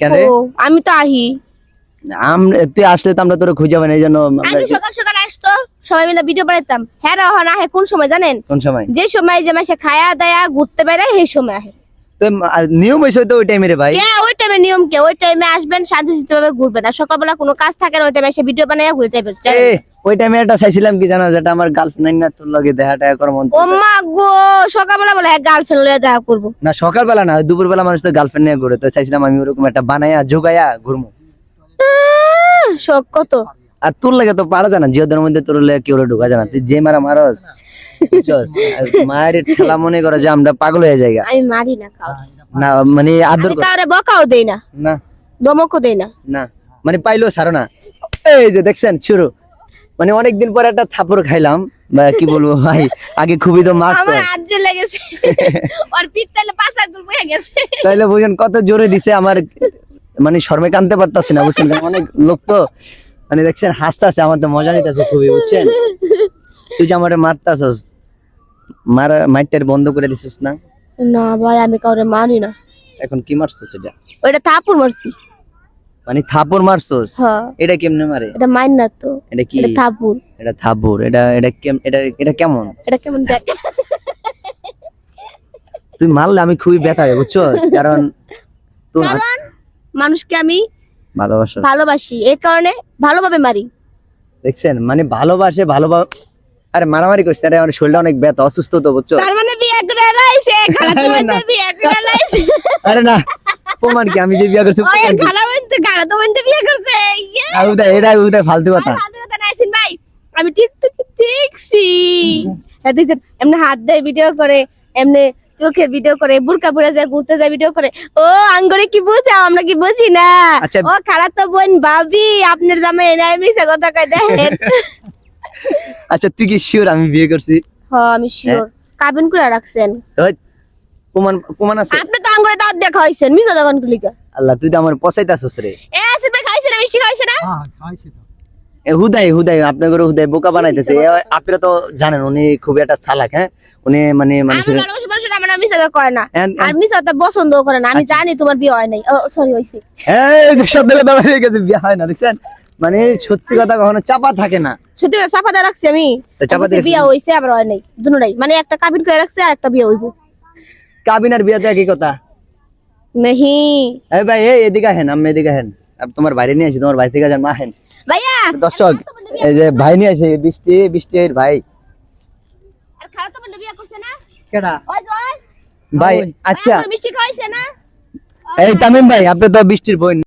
কেন রে? আমি তো আহি তুই আসলে তো আমরা তোর খুঁজে পাই না, এই জন্য আমি সকাল সকাল আসতো সবাই মিলে ভিডিও বানাইতাম। হ্যাঁ রহন আহে কোন সময় জানেন? কোন সময়? যে সময় যে মাসে খায়া দায়া ঘুরতে বেড়ে সেই সময় আহে। তো নিয়ম হয়েছে তো ওই টাইমে রে ভাই। ওই টাইমে নিয়ম কে? ওই টাইমে আসবেন শান্তিশিষ্টভাবে ঘুরবেন, আর সকালবেলা কোনো কাজ থাকে না, ওই টাইমে এসে ভিডিও বানাইয়া ঘুরে যাবেন। ওই টাইমে একটা চাইছিলাম কি জানো, যেটা আমার গার্লফ্রেন্ড না তোর লগে দেখা টাকা করার মন। ও মা গো, সকালবেলা বলে গার্লফ্রেন্ড লইয়া দেখা করবো? না সকালবেলা না, দুপুরবেলা মানুষ তো গার্লফ্রেন্ড নিয়ে ঘুরে, তো চাইছিলাম আমি ওরকম একটা বানায়া জোগায়া ঘুরবো। শখ কত। আর তোর লাগে তো পারা জানা, জিওদের মধ্যে তোর লাগে কেউ ঢোকা জানা, তুই যে মারা মারস মায়ের ঠেলা মনে করে যে আমরা পাগল হয়ে যাই। আমি মারি না কাউরে, না মানে আদর কাউরে বকাও দেই না, না ধমকও দেই না। না মানে পাইলো ছাড়ো না। এই যে দেখছেন শুরু, মানে অনেকদিন পরে একটা থাপড় খাইলাম, বা কি বলবো ভাই, আগে খুবই তো মারতো। আমার হাত জ্বলে গেছে, আর পিঠ তালে পাঁচ আঙ্গুল বয়ে গেছে। তাইলে বুঝেন কত জোরে দিছে, আমার মানে শর্মে কানতে পারতাছি না বুঝছেন, কারণ অনেক লোক তো মানে দেখছেন হাসতাছে, আমার তো মজা নিতেছে খুবই বুঝছেন। তুই যে আমারে মারতাছস, মাইটটার বন্ধ করে দিছিস না? না ভাই আমি কাউরে মারি না। এখন কি মারছস এটা? ওইটা থাপুর মারছি। মানে থাপড় মারছস? হ্যাঁ। এটা কেমনে মারে? এটা মাইন না তো, এটা কি? এটা থাপুর। এটা থাপড়? এটা কেমন? এটা কেমন দেখ? তুই মারলে আমি খুবই ব্যথা হবে বুঝছস, কারণ তুই মানুষকে আমি ভালোবাসি, এই কারণে ভালোভাবে মারি। দেখছেন মানে ভালোবাসে ভালোভাবে। আরে মারামারি করছিস, আরে আমার শরীরটা অনেক ব্যথা, অসুস্থ তো বুঝছো। তার মানে বিয়ে করে লাইছে, খালাতো বোনটা বিয়ে করে লাইছে। আরে না, প্রমাণ কি আমি যে বিয়ে করছি? ওই খালাতো বোনটা বিয়ে করছে। এটা ফালতু কথা। ফালতু কথা নাইছেন ভাই, আমি টিকটকে দেখছি। দেখছেন এমনি হাত দেয় ভিডিও করে, এমনি চোখের ভিডিও করে, বুরকা পরে যায় ঘুরতে যায় ভিডিও করে। ও আঙ্গরে কি বুঝাও, আমরা কি বুঝি না? ও খালাতো বোন ভাবি আপনার জামাই এনে মিশা কথা কয় দেখেন। আচ্ছা তুই কি শিওর আমি বিয়ে করছি? হ্যাঁ আমি শিওর। কাবিন করে রাখছেন? প্রমাণ আছে? আপনি তো আঙ্গুরে দাঁত দেখা হইছেন, মিশা দোকান খুলিকা। আল্লাহ, তুই তো আমার পচাইতাছস রে। আসিফ ভাই খাইছেন, মিষ্টি খাইছেন না? হ্যাঁ খাইছি তো। হুদাই আপনার করে হুদাই বোকা বানাইতেছে। আপনারা তো জানেন উনি খুব একটা চালাক। হ্যাঁ উনি মানে মানুষের আমার মিশা করে না, আর মিশা তো পছন্দ করে না। আমি জানি তোমার বিয়ে হয় নাই। ও সরি হইছে। এই সব দেখে দাঁড়া হয়ে গেছে, বিয়ে হয় না দেখছেন। মানে সত্যি কথা কখনো চাপা থাকে না। সত্যি কথা চাপা দিয়ে রাখছি আমি। বিয়ে হইছে আবার হয় নাই, দুটোটাই। মানে একটা কাবিন করে রাখছে আর একটা বিয়ে হইব। কাবিন আর বিয়েতে একই কথা নাহি? এই ভাই এদিকে হেন, আমি এদিকে হেন, তোমার বাইরে নিয়ে আসি, তোমার ভাই থেকে যান মা হেন। ভাইয়া দর্শক এই যে ভাই নিয়ে আসে, বৃষ্টির ভাই। আর খালাতো বোন বিয়ে করছে না? কেডা? ওই যে ভাই আচ্ছা মিষ্টি খাইছে না? এই তামিম ভাই, আপনি তো বৃষ্টির বোন।